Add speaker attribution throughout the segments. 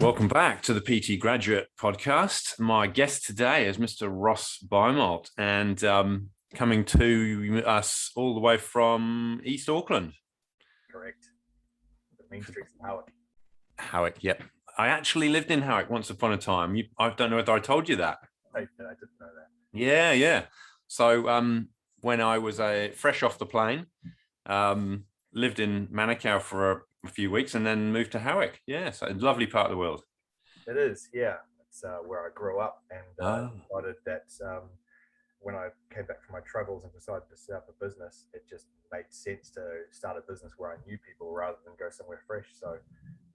Speaker 1: Welcome back to the PT Graduate Podcast. My guest today is Mr. Ross Bymolt, and coming to us all the way from East Auckland.
Speaker 2: Correct. The main streets of Howick.
Speaker 1: Howick, yep. I actually lived in Howick once upon a time. I don't know whether I told you that.
Speaker 2: I didn't know that.
Speaker 1: Yeah. So when I was fresh off the plane, lived in Manukau for a few weeks and then moved to Howick. Yeah, so a lovely part of the world.
Speaker 2: It is, yeah. It's where I grew up, and decided that when I came back from my travels and decided to set up a business, it just made sense to start a business where I knew people rather than go somewhere fresh. So,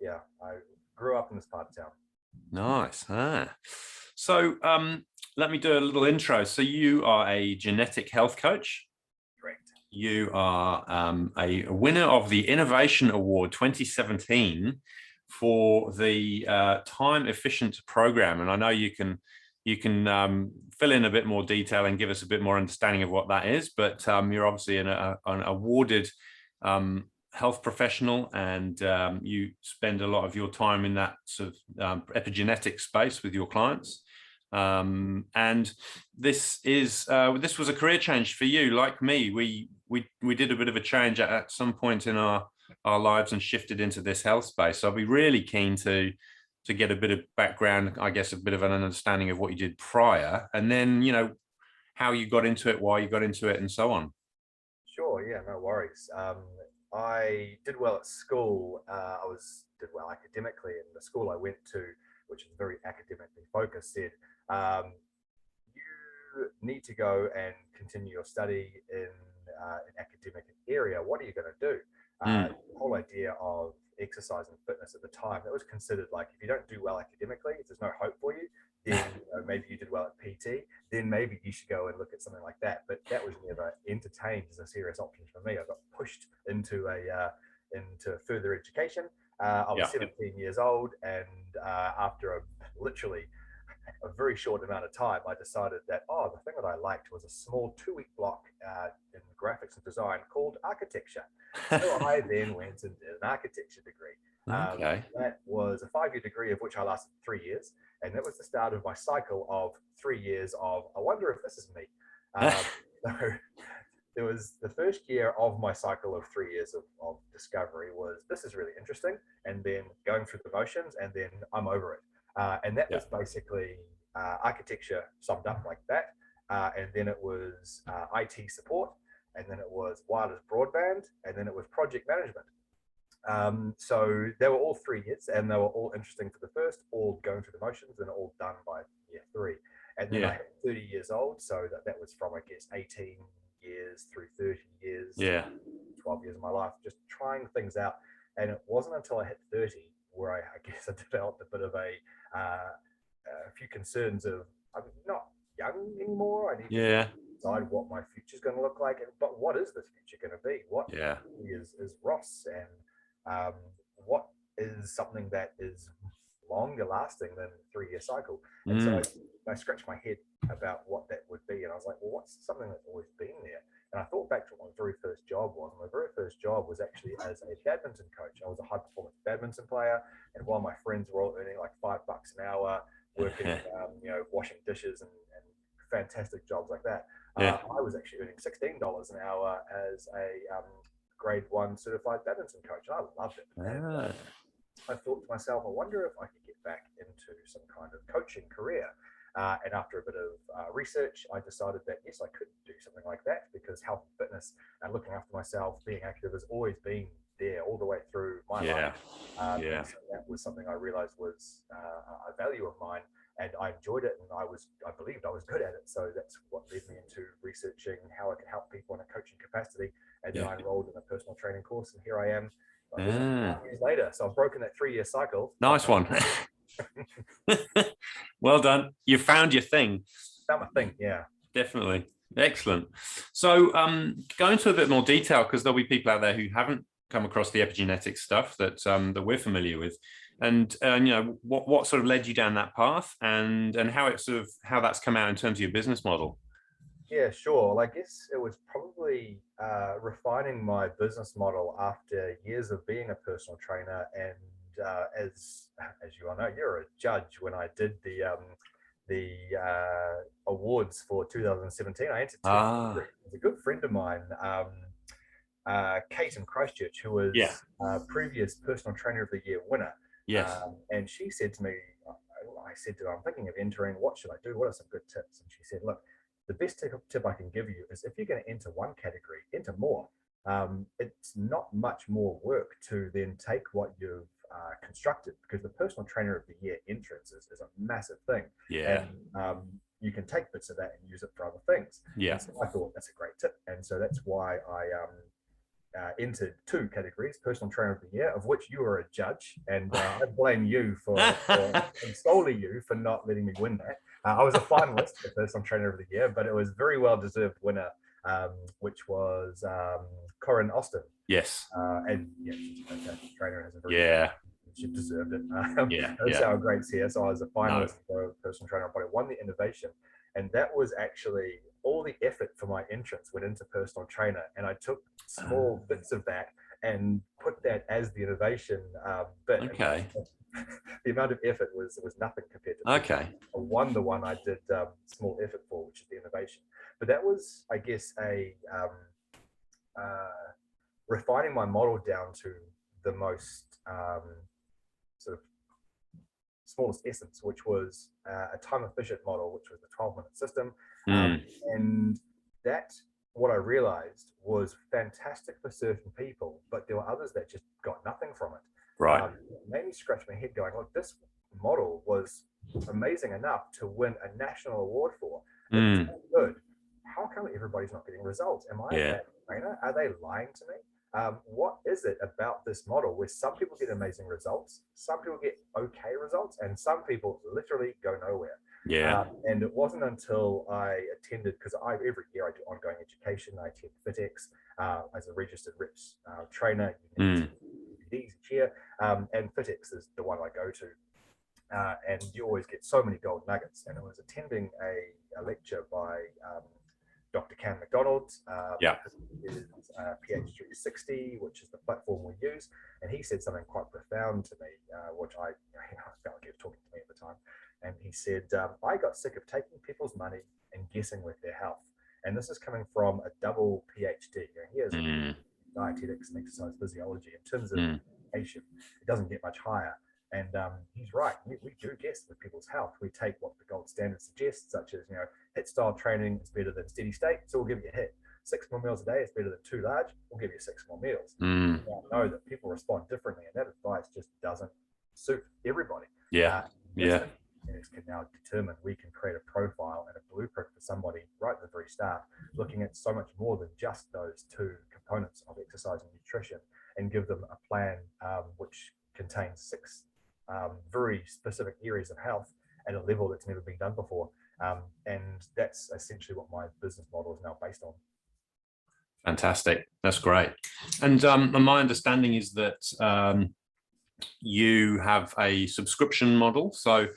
Speaker 2: yeah, I grew up in this part of town.
Speaker 1: Nice. So let me do a little intro. So you are a genetic health coach.
Speaker 2: Correct.
Speaker 1: You are a winner of the Innovation Award 2017 for the time efficient program. And I know you can fill in a bit more detail and give us a bit more understanding of what that is, but you're obviously an awarded health professional, and you spend a lot of your time in that sort of epigenetic space with your clients. And this was a career change for you, like me. We did a bit of a change at some point in our lives and shifted into this health space. So I'll be really keen to get a bit of background, I guess, a bit of an understanding of what you did prior, and then how you got into it, why you got into it, and so on.
Speaker 2: Sure, yeah, no worries. I did well at school. Did well academically, and the school I went to, which is very academically focused, said you need to go and continue your study in an academic area. What are you going to do? The whole idea of exercise and fitness at the time, that was considered like, if you don't do well academically, if there's no hope for you, then maybe you did well at PT, then maybe you should go and look at something like that. But that was never entertained as a serious option for me. I got pushed into into further education. I was 17 years old, and after literally a very short amount of time, I decided that, the thing that I liked was a small 2-week block in graphics and design called architecture. So I then went and did an architecture degree.
Speaker 1: Okay.
Speaker 2: That was a 5-year degree, of which I lasted 3 years. And that was the start of my cycle of 3 years of, I wonder if this is me. So there was the first year of my cycle of 3 years of discovery was, this is really interesting. And then going through the motions, and then I'm over it. And that was basically architecture summed up like that. And then it was IT support, and then it was wireless broadband, and then it was project management. So they were all 3 years, and they were all interesting for the first, all going through the motions, and all done by year 3. And then I hit 30 years old, so that was from, I guess, 18 years through 30 years, 12 years of my life, just trying things out. And it wasn't until I hit 30 where I guess I developed a bit of a few concerns of, I'm not young anymore. I need to decide what my future is going to look like. But what is this future going to be? What is Ross? And what is something that is longer lasting than a 3-year cycle? And so I scratched my head about what that would be. And I was like, well, what's something that's always been there? And I thought back to what my very first job was. My very first job was actually as a badminton coach. I was a high performance badminton player. And while my friends were all earning like $5 an hour, working, washing dishes and fantastic jobs like that, I was actually earning $16 an hour as a grade 1 certified badminton coach. And I loved it. And I thought to myself, I wonder if I could get back into some kind of coaching career. And after a bit of research, I decided that, yes, I could do something like that, because health and fitness and looking after myself, being active, has always been there all the way through my life. So that was something I realized was a value of mine, and I enjoyed it, and I believed I was good at it. So that's what led me into researching how I could help people in a coaching capacity. And then I enrolled in a personal training course, and here I am 5 years later. So I've broken that 3-year cycle.
Speaker 1: Nice one. Well done. You found your thing.
Speaker 2: Found my thing, yeah.
Speaker 1: Definitely. Excellent. So go into a bit more detail, because there'll be people out there who haven't come across the epigenetic stuff that we're familiar with, and what sort of led you down that path, and how that's come out in terms of your business model.
Speaker 2: Yeah, sure. Well, I guess it was probably refining my business model after years of being a personal trainer and as you all know, you're a judge. When I did the awards for 2017, I entered two.
Speaker 1: Ah,
Speaker 2: It was a good friend of mine, Kate in Christchurch, who
Speaker 1: yeah,
Speaker 2: was previous Personal Trainer of the Year winner.
Speaker 1: yes.
Speaker 2: And she said to me, I said to her, I'm thinking of entering. What should I do? What are some good tips? And she said, look, the best tip I can give you is if you're going to enter one category, enter more. It's not much more work to then take what you've constructed, because the Personal Trainer of the Year entrance is a massive thing.
Speaker 1: Yeah,
Speaker 2: And you can take bits of that and use it for other things.
Speaker 1: yeah.
Speaker 2: And so I thought that's a great tip. And so that's why I entered two categories: Personal Trainer of the Year, of which you were a judge, and I blame you and solely you for not letting me win that. I was a finalist for Personal Trainer of the Year, but it was very well deserved winner, which was Corinne Austin.
Speaker 1: Yes.
Speaker 2: And yeah, she's a fantastic trainer, has a very
Speaker 1: Yeah.
Speaker 2: she deserved it.
Speaker 1: Yeah.
Speaker 2: That's
Speaker 1: Yeah.
Speaker 2: our greats here. So I was a finalist for Personal Trainer, but I won the innovation, and that was actually all the effort for my entrance went into Personal Trainer, and I took small bits of that and put that as the innovation bit.
Speaker 1: Okay.
Speaker 2: The amount of effort was nothing compared to
Speaker 1: Okay.
Speaker 2: I won the one I did small effort for, which is the innovation. But that was, I guess, refining my model down to the most sort of smallest essence, which was a time efficient model, which was the 12-minute system. And that, what I realized, was fantastic for certain people, but there were others that just got nothing from it.
Speaker 1: Right.
Speaker 2: It made me scratch my head going, look, this model was amazing enough to win a national award for. It's so good. How come everybody's not getting results? Am I a bad trainer? Are they lying to me? What is it about this model where some people get amazing results, some people get okay results, and some people literally go nowhere?
Speaker 1: Yeah.
Speaker 2: And it wasn't until I attended, because every year I do ongoing education. I attend FitX as a registered reps trainer. You can DVDs each year, and FitX is the one I go to. And you always get so many gold nuggets. And I was attending a lecture by Dr. Cam McDonald, his PH360, which is the platform we use, and he said something quite profound to me, which I felt like he was talking to me at the time. And he said, I got sick of taking people's money and guessing with their health. And this is coming from a double PhD. He has dietetics and exercise physiology. In terms of education, it doesn't get much higher. And he's right. We do guess with people's health. We take what the gold standard suggests, such as, HIIT style training is better than steady state, so we'll give you a HIIT. 6 more meals a day is better than 2 large, we'll give you 6 more meals. I know that people respond differently, and that advice just doesn't suit everybody. It can now determine, we can create a profile and a blueprint for somebody right at the very start, looking at so much more than just those two components of exercise and nutrition, and give them a plan which contains 6 very specific areas of health at a level that's never been done before. And that's essentially what my business model is now based on.
Speaker 1: Fantastic. That's great. And my understanding is that you have a subscription model. So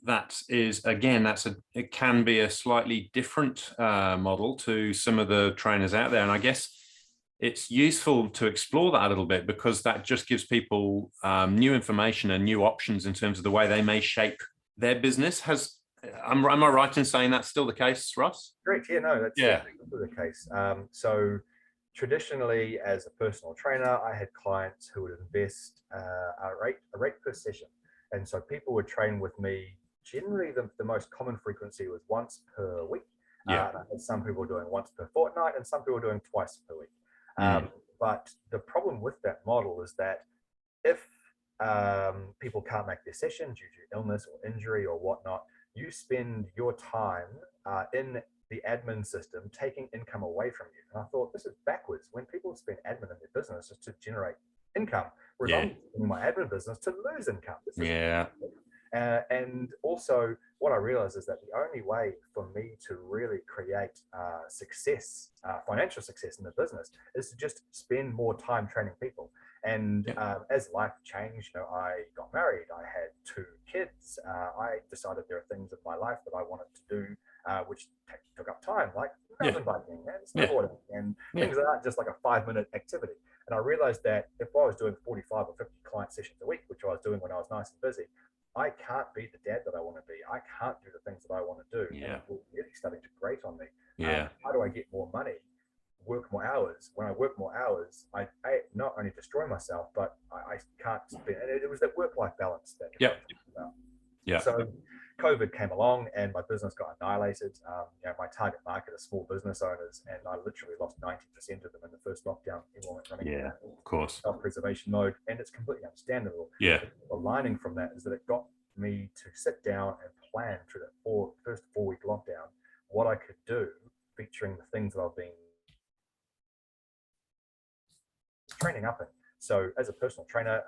Speaker 1: that is, again, it can be a slightly different model to some of the trainers out there. And I guess it's useful to explore that a little bit, because that just gives people new information and new options in terms of the way they may shape their business. Am I right in saying that's still the case, Russ?
Speaker 2: Correct. Yeah, no, that's the case. So traditionally, as a personal trainer, I had clients who would invest a rate per session. And so people would train with me. Generally, the most common frequency was once per week. Some people were doing once per fortnight, and some people were doing twice per week. But the problem with that model is that if people can't make their session due to illness or injury or whatnot, you spend your time in the admin system taking income away from you. And I thought, this is backwards. When people spend admin in their business, it's to generate income, whereas I'm in my admin business to lose income. And also, what I realized is that the only way for me to really create success, financial success in the business, is to just spend more time training people. And as life changed, I got married, I had 2 kids, I decided there are things in my life that I wanted to do, which took up time, like mountain biking and snowboarding and things that aren't just like a 5-minute activity. And I realized that if I was doing 45 or 50 client sessions a week, nice and busy. I can't be the dad that I want to be. I can't do the things that I want to do. And
Speaker 1: Yeah.
Speaker 2: it was really starting to grate on me.
Speaker 1: Yeah.
Speaker 2: How do I get more money? Work more hours. When I work more hours, I not only destroy myself, but I can't spend. And it was that work-life balance that
Speaker 1: Yep.
Speaker 2: I'm talking about.
Speaker 1: Yeah.
Speaker 2: So COVID came along and my business got annihilated. My target market are small business owners, and I literally lost 90% of them in the first lockdown. Everyone went running
Speaker 1: Yeah, of course.
Speaker 2: self-preservation mode, and it's completely understandable.
Speaker 1: Yeah.
Speaker 2: The lining from that is that it got me to sit down and plan through that first 4-week lockdown what I could do, featuring the things that I've been training up in. So as a personal trainer,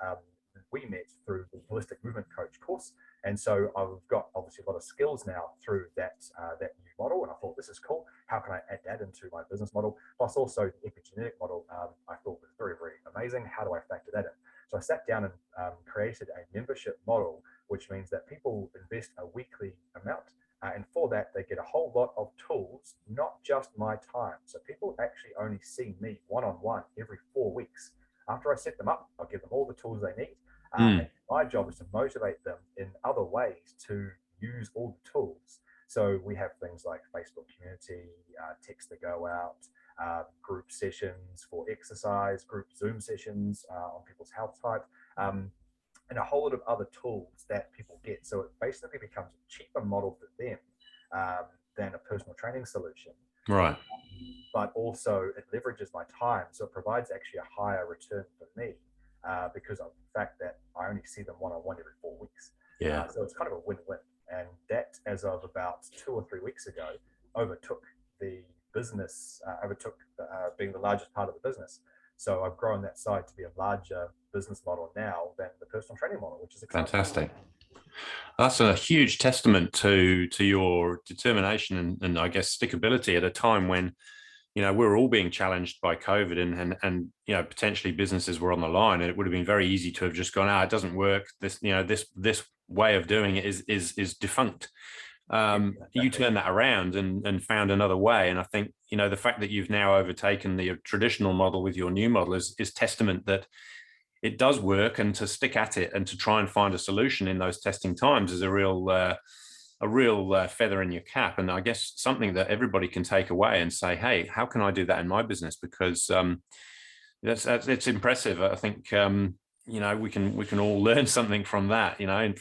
Speaker 2: we met through the holistic movement coach course, and so I've got obviously a lot of skills now through that new model, and I thought, this is cool. How can I add that into my business model? Plus also the epigenetic model, I thought was very, very amazing. How do I factor that in? So I sat down and created a membership model, which means that people invest a weekly amount, and for that they get a whole lot of tools, not just my time. So people actually only see me one-on-one every 4 weeks. After I set them up, I'll give them all the tools they need. And my job is to motivate them in other ways to use all the tools. So we have things like Facebook community, text to go out, group sessions for exercise, group Zoom sessions on people's health type, and a whole lot of other tools that people get. So it basically becomes a cheaper model for them than a personal training solution.
Speaker 1: Right.
Speaker 2: But also it leverages my time. So it provides actually a higher return for me because of the fact that I only see them one-on-one every 4 weeks.
Speaker 1: Yeah.
Speaker 2: So it's kind of a win-win. And that, as of about 2 or 3 weeks ago, overtook the business, being the largest part of the business. So I've grown that side to be a larger business model now than the personal training model, which is exciting.
Speaker 1: Fantastic. That's a huge testament to your determination and I guess stickability at a time when, we're all being challenged by COVID and potentially businesses were on the line, and it would have been very easy to have just gone, it doesn't work. This way of doing it is defunct. You turn that around and found another way. And I think, the fact that you've now overtaken the traditional model with your new model is testament that it does work, and to stick at it and to try and find a solution in those testing times is a real feather in your cap. And I guess something that everybody can take away and say, hey, how can I do that in my business? Because it's impressive. I think, we can all learn something from that,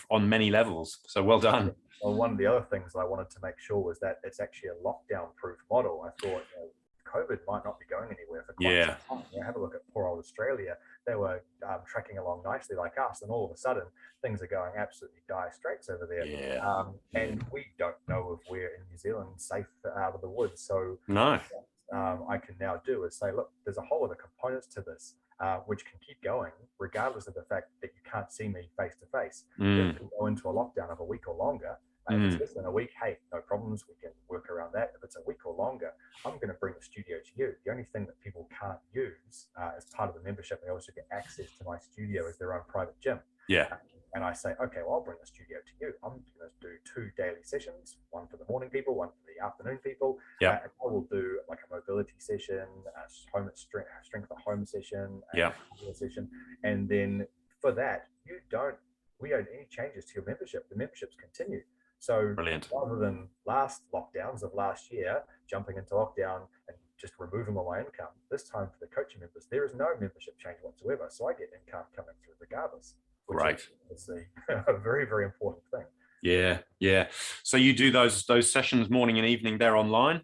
Speaker 1: on many levels. So well done.
Speaker 2: Well, one of the other things I wanted to make sure was that it's actually a lockdown-proof model. I thought COVID might not be going anywhere for quite some time. Have a look at poor old Australia. They were tracking along nicely like us, and all of a sudden things are going absolutely dire straits over there.
Speaker 1: Yeah.
Speaker 2: And we don't know if we're in New Zealand safe out of the woods. So
Speaker 1: no,
Speaker 2: I can now do is say, look, there's a whole lot of components to this, which can keep going regardless of the fact that you can't see me face to face. If we go into a lockdown of a week or longer, if it's less than a week, hey, no problems, we can work around that. If it's a week or longer, I'm going to bring the studio to you. The only thing that people can't use as part of the membership, they also get access to my studio as their own private gym.
Speaker 1: Yeah.
Speaker 2: And I say, okay, well, I'll bring the studio to you. I'm going to do 2 daily sessions, one for the morning people, one for the afternoon people.
Speaker 1: Yeah.
Speaker 2: And I will do like a mobility session, a strength at home session, a session. And then for that, we don't any changes to your membership. The memberships continue. So
Speaker 1: brilliant.
Speaker 2: Rather than last lockdowns of last year, jumping into lockdown and just removing all my income, this time for the coaching members, there is no membership change whatsoever. So I get income coming through regardless. Which is a very, very important thing.
Speaker 1: Yeah. So you do those sessions morning and evening, they're online?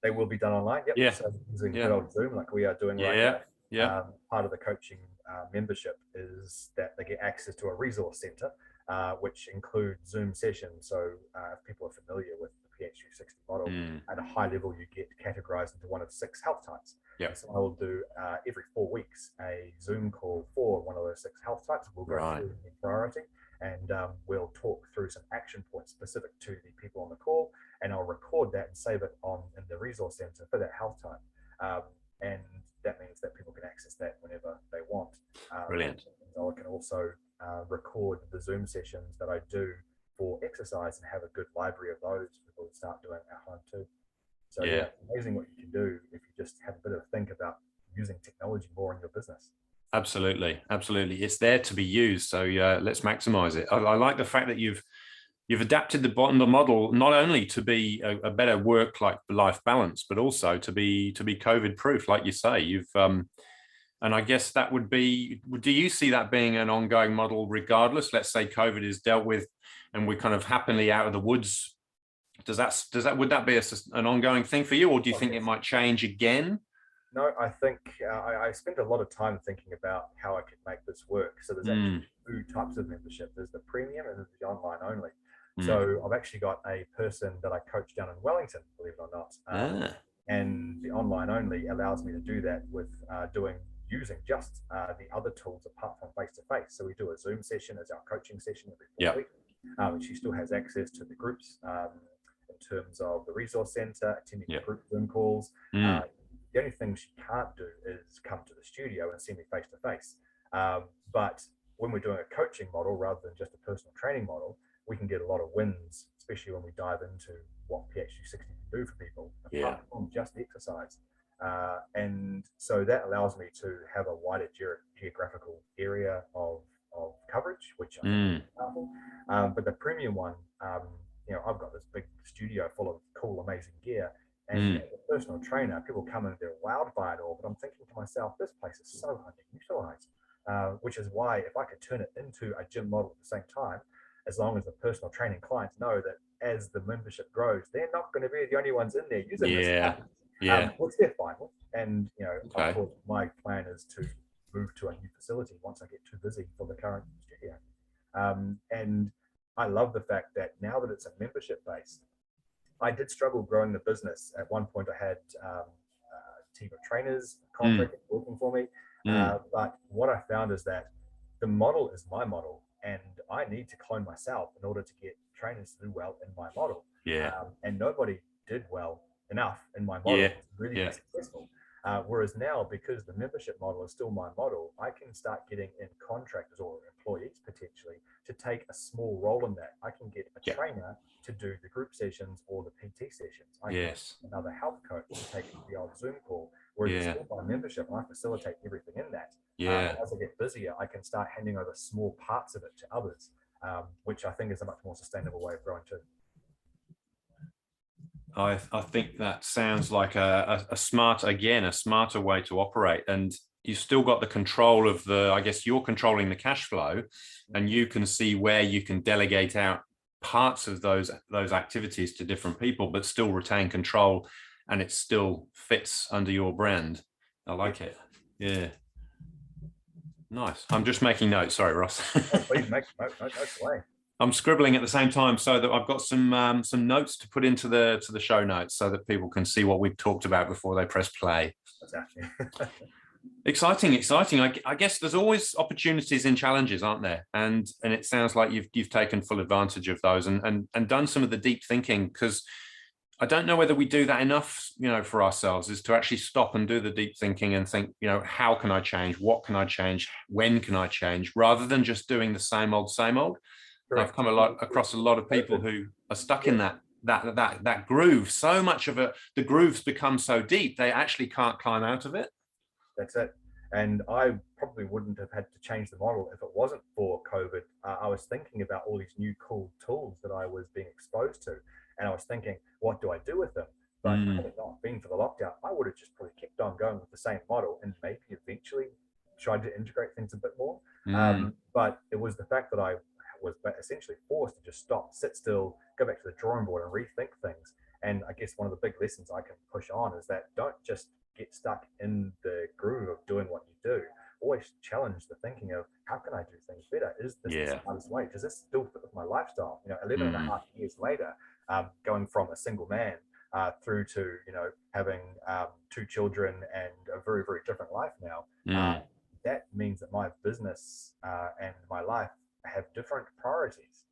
Speaker 2: They will be done online. Yep.
Speaker 1: Yeah.
Speaker 2: So using good old Zoom like we are doing right now.
Speaker 1: Yeah.
Speaker 2: Part of the coaching membership is that they get access to a resource center, which includes Zoom sessions. So if people are familiar with the PH360 model, at a high level, you get categorized into one of 6 health types.
Speaker 1: Yeah.
Speaker 2: So I will do every 4 weeks a Zoom call for one of those 6 health types. We'll go through in priority, and we'll talk through some action points specific to the people on the call, and I'll record that and save it in the resource center for that health type. And that means that people can access that whenever they want.
Speaker 1: Brilliant.
Speaker 2: I can also record the Zoom sessions that I do for exercise and have a good library of those people start doing at home too. So it's amazing what you can do if you just have a bit of a think about using technology more in your business.
Speaker 1: Absolutely, absolutely. It's there to be used. So let's maximize it. I like the fact that you've adapted the model not only to be a better work-life balance, but also to be COVID proof, like you say. And I guess that would be. Do you see that being an ongoing model, regardless? Let's say COVID is dealt with, and we're kind of happily out of the woods. Would that be an ongoing thing for you, or do you think it might change again?
Speaker 2: No, I think I spent a lot of time thinking about how I could make this work. So there's actually two types of membership. There's the premium and there's the online only. So I've actually got a person that I coach down in Wellington, believe it or not. And the online only allows me to do that with using just the other tools apart from face-to-face. So we do a Zoom session as our coaching session every 4 weeks. And she still has access to the groups in terms of the resource center, attending group Zoom calls. The only thing she can't do is come to the studio and see me face to face. But when we're doing a coaching model rather than just a personal training model, we can get a lot of wins, especially when we dive into what PHQ-60 can do for people, apart from just exercise. And so that allows me to have a wider geographical area of coverage, which I think is powerful. But the premium one, I've got this big studio full of cool, amazing gear. And as a personal trainer, people come and they're wowed by it all. But I'm thinking to myself, this place is so underutilized, which is why if I could turn it into a gym model at the same time, as long as the personal training clients know that as the membership grows, they're not going to be the only ones in there using this. Which they're fine with. And, of course, my plan is to move to a new facility once I get too busy for the current studio. And I love the fact that now that it's a membership based, I did struggle growing the business. At one point, I had a team of trainers contracted working for me. But what I found is that the model is my model, and I need to clone myself in order to get trainers to do well in my model. And nobody did well enough in my model to really be successful. Whereas now, because the membership model is still my model, I can start getting in contractors or employees potentially to take a small role in that. I can get a trainer to do the group sessions or the PT sessions. I can get another health coach to take the old Zoom call, whereas it's still by membership, I facilitate everything in that. As I get busier, I can start handing over small parts of it to others, which I think is a much more sustainable way of growing too.
Speaker 1: I think that sounds like a smarter way to operate. And you've still got the control of I guess you're controlling the cash flow, and you can see where you can delegate out parts of those activities to different people, but still retain control, and it still fits under your brand. I like it. Yeah. Nice. I'm just making notes. Sorry, Ross.
Speaker 2: Please make notes away.
Speaker 1: I'm scribbling at the same time so that I've got some notes to put into the show notes so that people can see what we've talked about before they press play.
Speaker 2: Exactly.
Speaker 1: Exciting. I guess there's always opportunities and challenges, aren't there? And it sounds like you've taken full advantage of those and done some of the deep thinking, because I don't know whether we do that enough, for ourselves, is to actually stop and do the deep thinking and think, how can I change? What can I change? When can I change? Rather than just doing the same old. Correct. I've come across a lot of people who are stuck in that groove. So much of the grooves become so deep, they actually can't climb out of it.
Speaker 2: That's it. And I probably wouldn't have had to change the model if it wasn't for COVID. I was thinking about all these new cool tools that I was being exposed to. And I was thinking, what do I do with them? But had it not been for the lockdown, I would have just probably kept on going with the same model and maybe eventually tried to integrate things a bit more. But it was the fact that I was essentially forced to just stop, sit still, go back to the drawing board and rethink things. And I guess one of the big lessons I can push on is that don't just get stuck in the groove of doing what you do. Always challenge the thinking of, how can I do things better? Is this the smartest way? Does this still fit with my lifestyle? 11 and a half years later, going from a single man through to, having 2 children and a very, very different life now. That means that my business and my life have different priorities,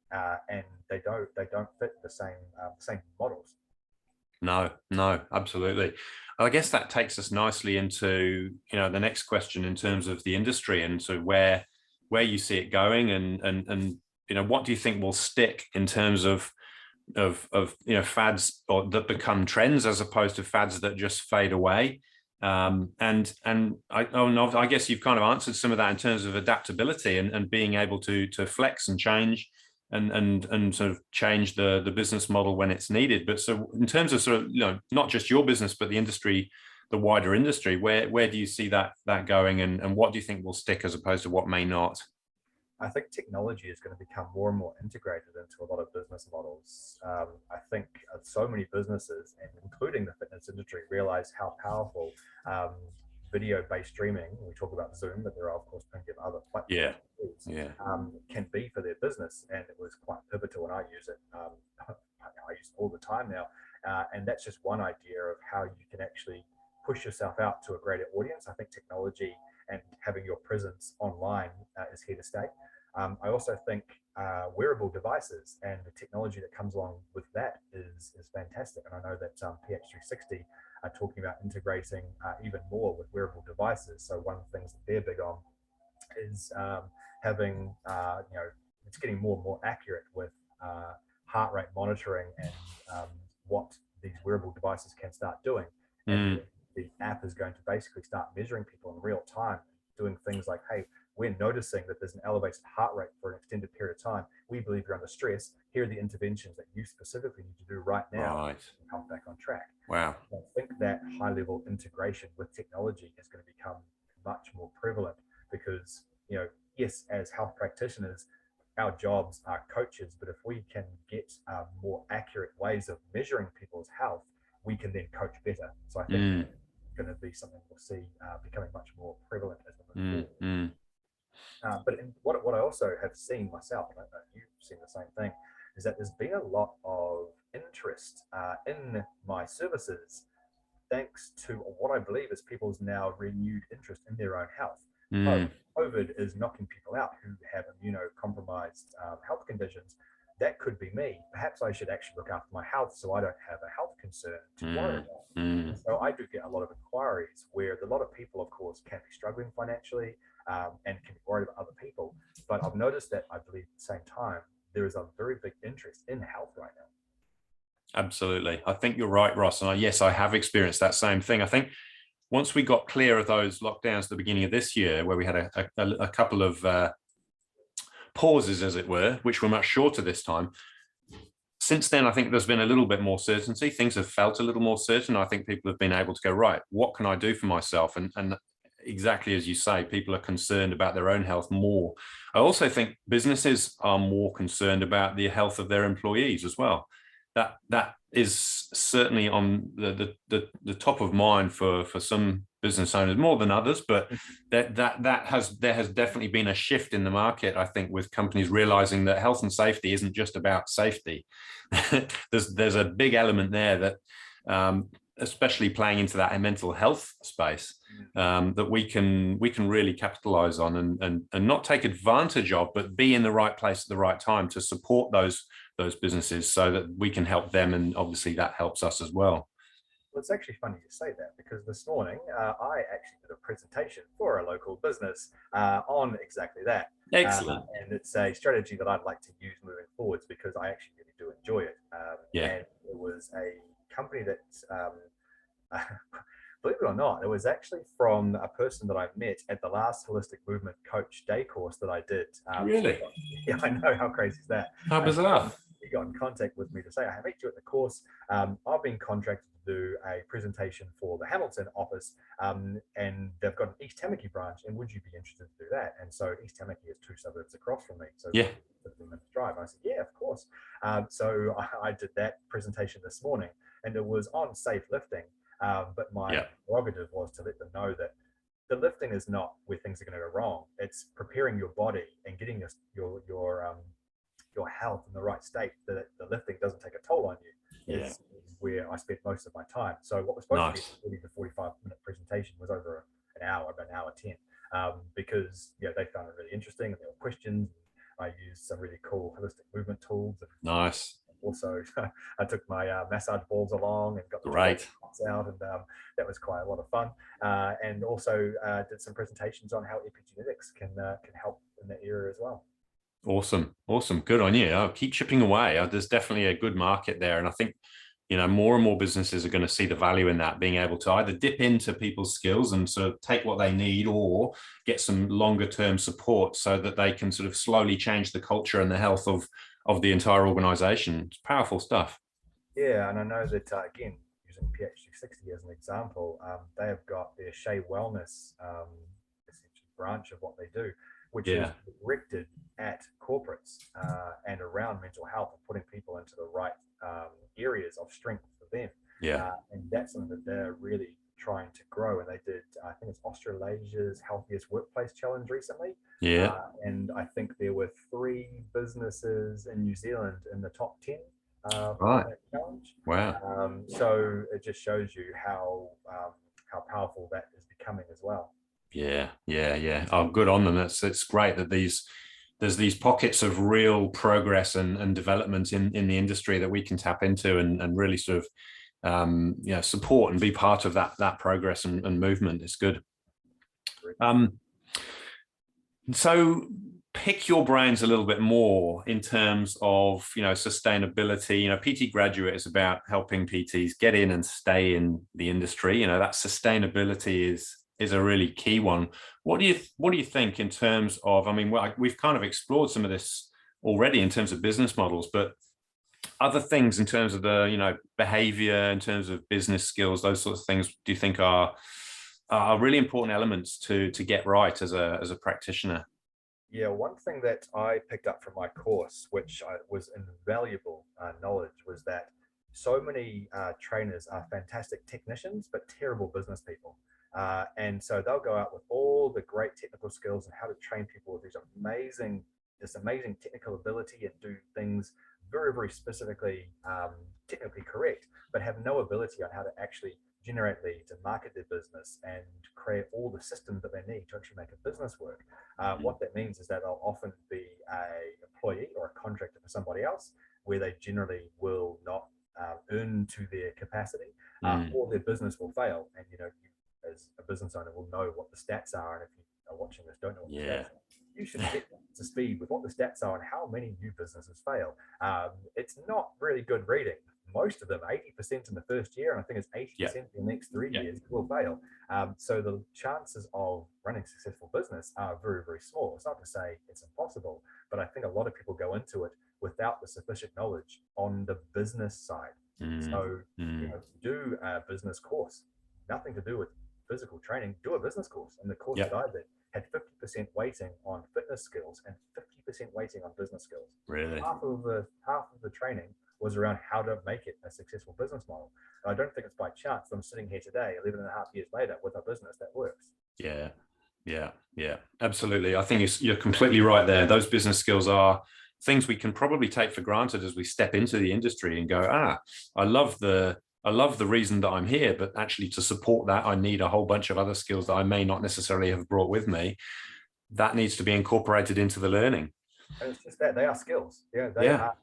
Speaker 2: and they don't fit the same models.
Speaker 1: No, absolutely. I guess that takes us nicely into the next question in terms of the industry and so where you see it going, and what do you think will stick in terms of fads or that become trends as opposed to fads that just fade away. I guess you've kind of answered some of that in terms of adaptability and being able to flex and change and sort of change the business model when it's needed. But so in terms of sort of, not just your business, but the industry, the wider industry, where do you see that going, and what do you think will stick as opposed to what may not?
Speaker 2: I think technology is going to become more and more integrated into a lot of business models. I think so many businesses, and including the fitness industry, realize how powerful video-based streaming, we talk about Zoom, but there are of course plenty of other platforms, can be for their business. And it was quite pivotal, and I use it. I use it all the time now. And that's just one idea of how you can actually push yourself out to a greater audience. I think technology and having your presence online is here to stay. I also think wearable devices and the technology that comes along with that is fantastic. And I know that PH360 are talking about integrating even more with wearable devices. So one of the things that they're big on is having, it's getting more and more accurate with heart rate monitoring and what these wearable devices can start doing. And the app is going to basically start measuring people in real time, doing things like, hey, we're noticing that there's an elevated heart rate for an extended period of time. We believe you're under stress. Here are the interventions that you specifically need to do right now to come back on track.
Speaker 1: Wow.
Speaker 2: I think that high-level integration with technology is going to become much more prevalent because, yes, as health practitioners, our jobs are coaches, but if we can get more accurate ways of measuring people's health, we can then coach better. So I think going to be something we'll see becoming much more prevalent as we move forward. But what I also have seen myself, and I know you've seen the same thing, is that there's been a lot of interest in my services thanks to what I believe is people's now renewed interest in their own health. COVID is knocking people out who have immunocompromised health conditions. That could be me. Perhaps I should actually look after my health so I don't have a health concern to worry about. So I do get a lot of inquiries where a lot of people, of course, can be struggling financially and can be worried about other people. But I've noticed that I believe at the same time, there is a very big interest in health right now.
Speaker 1: Absolutely. I think you're right, Ross. And yes, I have experienced that same thing. I think once we got clear of those lockdowns at the beginning of this year, where we had a couple of pauses, as it were, which were much shorter this time. Since then, I think there's been a little bit more certainty. Things have felt a little more certain. I think people have been able to go, right, what can I do for myself? And exactly as you say, people are concerned about their own health more. I also think businesses are more concerned about the health of their employees as well. That is certainly on the top of mind for some business owners more than others, but there has definitely been a shift in the market, I think, with companies realizing that health and safety isn't just about safety. there's a big element there that especially playing into that mental health space that we can really capitalize on and not take advantage of, but be in the right place at the right time to support those businesses so that we can help them, and obviously that helps us as well.
Speaker 2: Well, it's actually funny you say that because this morning I actually did a presentation for a local business on exactly that.
Speaker 1: Excellent.
Speaker 2: And it's a strategy that I'd like to use moving forwards because I actually really do enjoy it. And it was a company that, believe it or not, it was actually from a person that I met at the last Holistic Movement Coach Day course that I did.
Speaker 1: Really?
Speaker 2: Yeah, I know, how crazy is that?
Speaker 1: How bizarre.
Speaker 2: He got in contact with me to say, I met you at the course. I've been contracted to do a presentation for the Hamilton office, and they've got an East Tamaki branch, and would you be interested to do that? And so East Tamaki is 2 suburbs across from me. So 15 minutes drive. I said, yeah, of course. So I did that presentation this morning, and it was on safe lifting. But my prerogative was to let them know that the lifting is not where things are going to go wrong. It's preparing your body and getting your health in the right state, that the lifting doesn't take a toll on you. Is where I spent most of my time. So what was supposed to be a 40 to 45-minute presentation was over an hour, about an hour 10, because they found it really interesting and there were questions. I used some really cool holistic movement tools.
Speaker 1: Nice.
Speaker 2: Also, I took my massage balls along and got the out, and that was quite a lot of fun. And also did some presentations on how epigenetics can help in that area as well.
Speaker 1: Awesome. Good on you. I'll keep chipping away. There's definitely a good market there, and I think You know, more and more businesses are going to see the value in that, being able to either dip into people's skills and sort of take what they need, or get some longer term support so that they can sort of slowly change the culture and the health of the entire organization. It's powerful stuff.
Speaker 2: Yeah, and I know that again, using PhD 60 as an example, they have got their Shea Wellness essentially branch of what they do, which is
Speaker 1: Yeah.
Speaker 2: directed at corporates and around mental health and putting people into the right areas of strength for them.
Speaker 1: Yeah.
Speaker 2: And that's something that they're really trying to grow. And they did, I think it's Australasia's Healthiest Workplace Challenge recently.
Speaker 1: Yeah.
Speaker 2: And I think there were 3 businesses in New Zealand in the top 10
Speaker 1: Right.
Speaker 2: from that challenge.
Speaker 1: Wow.
Speaker 2: So it just shows you how powerful that is becoming as well.
Speaker 1: Yeah. Yeah. Yeah. Oh, good on them. It's great that there's these pockets of real progress and development in the industry that we can tap into and really sort of support and be part of that progress and movement. It's good. So pick your brains a little bit more in terms of, sustainability. PT Graduate is about helping PTs get in and stay in the industry. That sustainability is a really key one. What do you think in terms of, we've kind of explored some of this already in terms of business models, but other things in terms of the, behavior, in terms of business skills, those sorts of things, do you think are really important elements to get right as a practitioner?
Speaker 2: Yeah, one thing that I picked up from my course, which was invaluable knowledge, was that so many trainers are fantastic technicians, but terrible business people. And so they'll go out with all the great technical skills and how to train people with this amazing technical ability and do things very, very specifically technically correct, but have no ability on how to actually generate leads and market their business and create all the systems that they need to actually make a business work. What that means is that they'll often be a employee or a contractor for somebody else, where they generally will not earn to their capacity, or their business will fail. And you, as a business owner, will know what the stats are. And if you are watching this, don't know what the stats are, you should get to speed with what the stats are and how many new businesses fail. It's not really good reading. Most of them, 80% in the first year, and I think it's 80% in the next 3 years, will fail. So the chances of running a successful business are very, very small. It's not to say it's impossible, but I think a lot of people go into it without the sufficient knowledge on the business side. So, do a business course, nothing to do with physical training, do a business course. And the course that I did had 50% weighting on fitness skills and 50% weighting on business skills.
Speaker 1: Really?
Speaker 2: Half of the training was around how to make it a successful business model. And I don't think it's by chance that I'm sitting here today, 11 and a half years later, with a business that works.
Speaker 1: Yeah, absolutely. I think you're completely right there. Those business skills are things we can probably take for granted as we step into the industry and go, I love the reason that I'm here, but actually to support that, I need a whole bunch of other skills that I may not necessarily have brought with me. That needs to be incorporated into the learning.
Speaker 2: And it's just that they are skills. They are.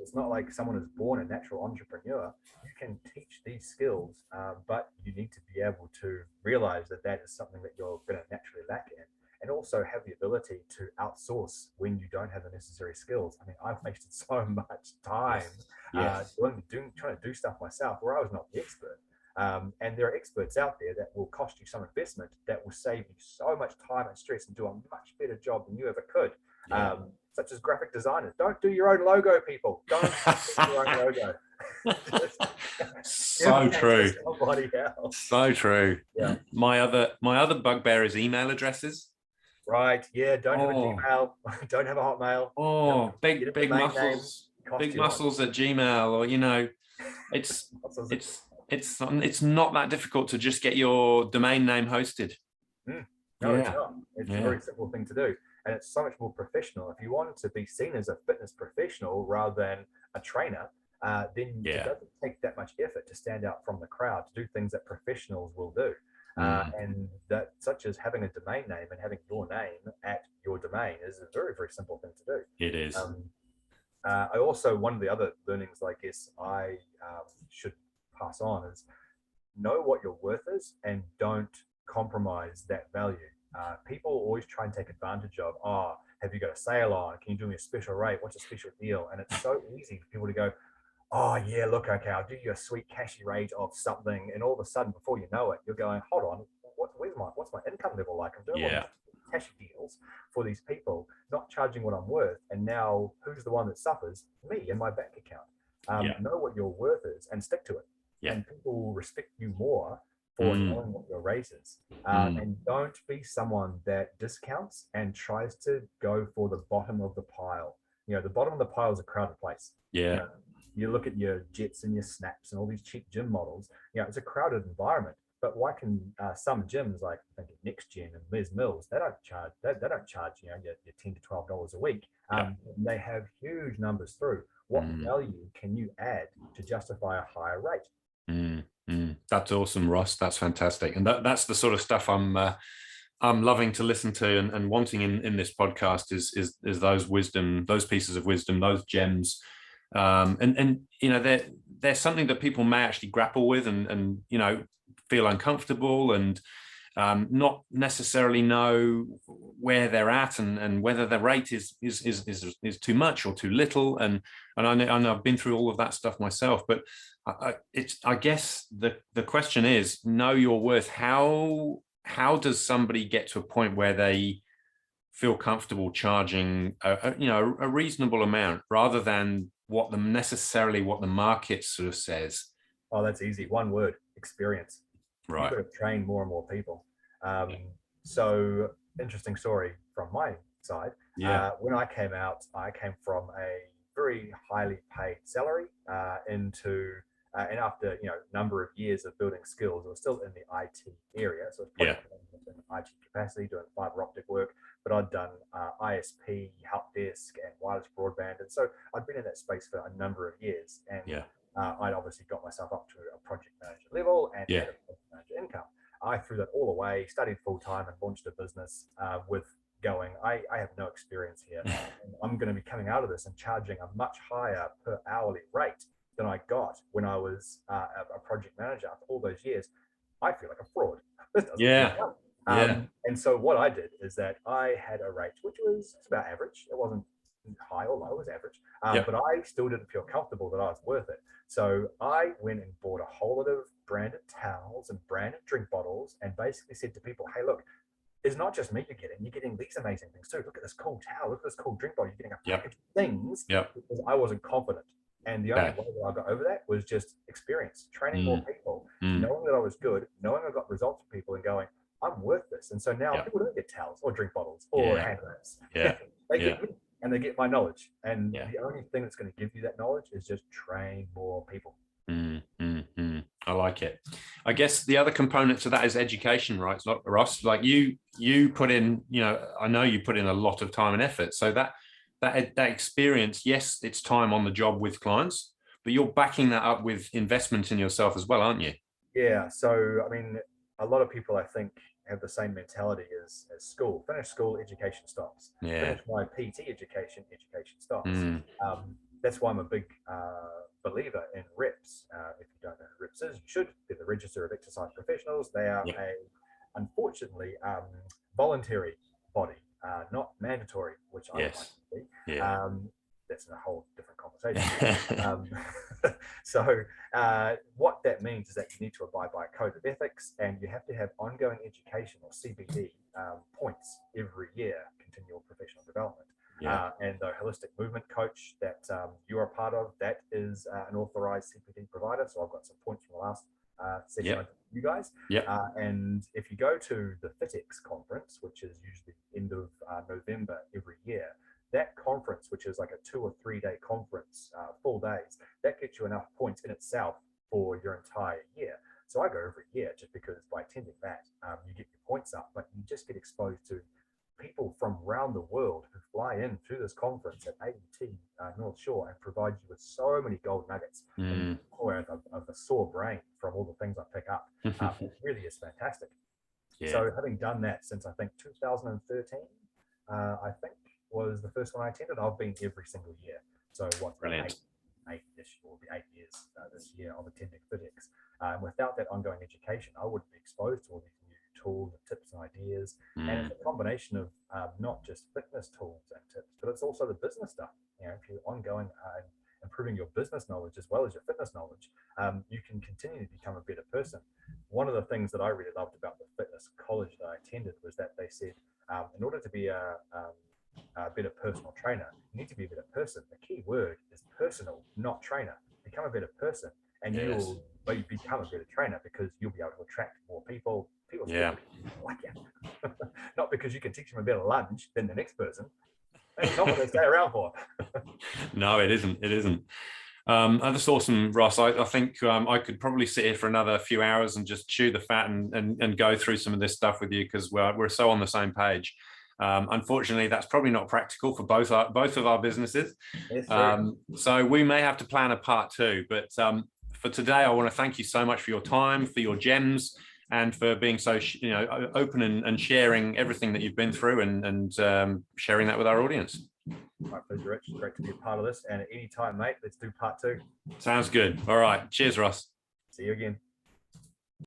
Speaker 2: It's not like someone is born a natural entrepreneur. You can teach these skills, but you need to be able to realize that that is something that you're going to naturally lack in, and also have the ability to outsource when you don't have the necessary skills. I've wasted so much time trying to do stuff myself where I was not the expert. And there are experts out there that will cost you some investment that will save you so much time and stress and do a much better job than you ever could. Such as graphic designers. Don't do your own logo, people. Don't do your own logo.
Speaker 1: So true.
Speaker 2: Somebody else.
Speaker 1: So true.
Speaker 2: Yeah.
Speaker 1: My other bugbear is email addresses.
Speaker 2: Right. Yeah. Don't have a Gmail. Don't have a Hotmail.
Speaker 1: Oh, big muscles. Big muscles at Gmail, or it's not that difficult to just get your domain name hosted.
Speaker 2: No, it's not. It's a very simple thing to do. And it's so much more professional. If you want to be seen as a fitness professional rather than a trainer, then it doesn't take that much effort to stand out from the crowd, to do things that professionals will do. And that, such as having a domain name and having your name at your domain, is a very, very simple thing to do.
Speaker 1: It is.
Speaker 2: I also, one of the other learnings I guess I should pass on is know what your worth is and don't compromise that value. People always try and take advantage of, have you got a sale on? Can you do me a special rate? What's a special deal? And it's so easy for people to go, oh yeah, look, okay, I'll do you a sweet cashy rate of something, and all of a sudden, before you know it, you're going, hold on, what's my income level like? I'm doing all
Speaker 1: Yeah.
Speaker 2: these cashy deals for these people, not charging what I'm worth, and now who's the one that suffers? Me and my bank account.
Speaker 1: Yeah.
Speaker 2: Know what your worth is and stick to it,
Speaker 1: Yeah.
Speaker 2: and people will respect you more for
Speaker 1: Mm,
Speaker 2: knowing what your rate is.
Speaker 1: mm,
Speaker 2: And don't be someone that discounts and tries to go for the bottom of the pile. You know, the bottom of the pile is a crowded place. You
Speaker 1: yeah.
Speaker 2: know, you look at your Jets and your Snaps and all these cheap gym models. You know, it's a crowded environment. But why can some gyms like I think Next Gen and Les Mills, they don't charge your $10 to $12 a week.
Speaker 1: Yeah.
Speaker 2: They have huge numbers through. What
Speaker 1: Mm,
Speaker 2: value can you add to justify a higher rate?
Speaker 1: mm, mm. That's awesome, Ross. That's fantastic. And that's the sort of stuff I'm loving to listen to and wanting in this podcast is those pieces of wisdom, those gems. And you know, they're something that people may actually grapple with and you know, feel uncomfortable and not necessarily know where they're at and whether the rate is too much or too little. And I know I've been through all of that stuff myself, but I guess the question is, know your worth. How does somebody get to a point where they feel comfortable charging a reasonable amount rather than what the market sort of says?
Speaker 2: Oh, that's easy. One word: experience. You've
Speaker 1: Right.
Speaker 2: got to train more and more people.
Speaker 1: Yeah.
Speaker 2: So, interesting story from my side.
Speaker 1: Yeah.
Speaker 2: When I came out, I came from a very highly paid salary and after number of years of building skills, I was still in the IT area, so it was
Speaker 1: Yeah.
Speaker 2: project management in IT capacity, doing fiber optic work. But I'd done ISP, help desk, and wireless broadband, and so I'd been in that space for a number of years, and
Speaker 1: Yeah.
Speaker 2: I'd obviously got myself up to a project manager level and
Speaker 1: Yeah.
Speaker 2: had a project manager income. I threw that all away, studied full time, and launched a business with going, I have no experience here. And I'm going to be coming out of this and charging a much higher per hourly rate than I got when I was a project manager after all those years. I feel like a fraud. This doesn't feel
Speaker 1: Yeah.
Speaker 2: right.
Speaker 1: Yeah.
Speaker 2: And so what I did is that I had a rate which was about average. It wasn't high or low, it was average.
Speaker 1: Yeah.
Speaker 2: But I still didn't feel comfortable that I was worth it. So I went and bought a whole lot of branded towels and branded drink bottles and basically said to people, hey, look, it's not just me you're getting these amazing things too. Look at this cool towel, look at this cool drink bottle. You're getting a
Speaker 1: Yep.
Speaker 2: package of things
Speaker 1: Yep.
Speaker 2: because I wasn't confident. And the only
Speaker 1: Okay.
Speaker 2: way that I got over that was just experience, training more
Speaker 1: Mm,
Speaker 2: people,
Speaker 1: mm.
Speaker 2: knowing that I was good, knowing I got results from people and going, I'm worth this. And so now
Speaker 1: Yeah.
Speaker 2: people don't get towels or drink bottles or
Speaker 1: Yeah.
Speaker 2: hand wraps.
Speaker 1: Yeah.
Speaker 2: They
Speaker 1: Yeah.
Speaker 2: get me and they get my knowledge. And
Speaker 1: Yeah.
Speaker 2: the only thing that's going to give you that knowledge is just train more people.
Speaker 1: Mm, mm, mm. I like it. I guess the other component to that is education, right? It's not Ross. Like you put in, you know, I know you put in a lot of time and effort. So that experience, yes, it's time on the job with clients, but you're backing that up with investment in yourself as well, aren't you?
Speaker 2: Yeah. So, I mean, a lot of people, I think, have the same mentality as school. Finish school, education stops.
Speaker 1: Yeah.
Speaker 2: Finish my PT education, education stops.
Speaker 1: Mm,
Speaker 2: That's why I'm a big believer in reps. If you don't know who reps is, you should. They're the Register of Exercise Professionals. They are
Speaker 1: yeah.
Speaker 2: unfortunately, voluntary body, not mandatory, which I would like
Speaker 1: Yes.
Speaker 2: to be.
Speaker 1: Yeah.
Speaker 2: That's a whole different conversation. Um, so what that means is that you need to abide by a code of ethics and you have to have ongoing education or CBD points every year, continual professional development.
Speaker 1: Yeah.
Speaker 2: And the holistic movement coach that you are part of, that is an authorized CPD provider. So I've got some points from the last session I did with you guys.
Speaker 1: Yeah.
Speaker 2: And if you go to the FitX conference, which is usually end of November every year, that conference, which is like a 2 or 3 day conference, full days, that gets you enough points in itself for your entire year. So I go every year just because by attending that, you get your points up, but you just get exposed to people from around the world who fly in to this conference at AET North Shore and provide you with so many gold nuggets and of a sore brain from all the things I pick up. It really is fantastic.
Speaker 1: Yeah.
Speaker 2: So having done that since I think 2013, I think was the first one I attended. I've been every single year. So what's that?
Speaker 1: Brilliant.
Speaker 2: Eight-ish will be 8 years this year of attending FitX. Without that ongoing education, I wouldn't be exposed to all these new tools and tips and ideas. And it's a combination of not just fitness tools and tips, but it's also the business stuff. You know, if you're ongoing improving your business knowledge as well as your fitness knowledge, you can continue to become a better person. One of the things that I really loved about the fitness college that I attended was that they said, in order to be a better personal trainer, you need to be a better person. The key word is personal, not trainer. Become a better person, and you will become a better trainer because you'll be able to attract more people. People like you. Not because you can teach them a better lunge than the next person. That's not what they stay around for.
Speaker 1: No, it isn't. It isn't. That's awesome, Ross. I think I could probably sit here for another few hours and just chew the fat and go through some of this stuff with you, because we're so on the same page. Unfortunately, that's probably not practical for both of our businesses.
Speaker 2: Yes,
Speaker 1: so we may have to plan a part 2. But for today, I want to thank you so much for your time, for your gems, and for being so open and sharing everything that you've been through and sharing that with our audience.
Speaker 2: My pleasure, Rich. Great to be a part of this. And at any time, mate, let's do part 2.
Speaker 1: Sounds good. All right. Cheers, Ross.
Speaker 2: See you again.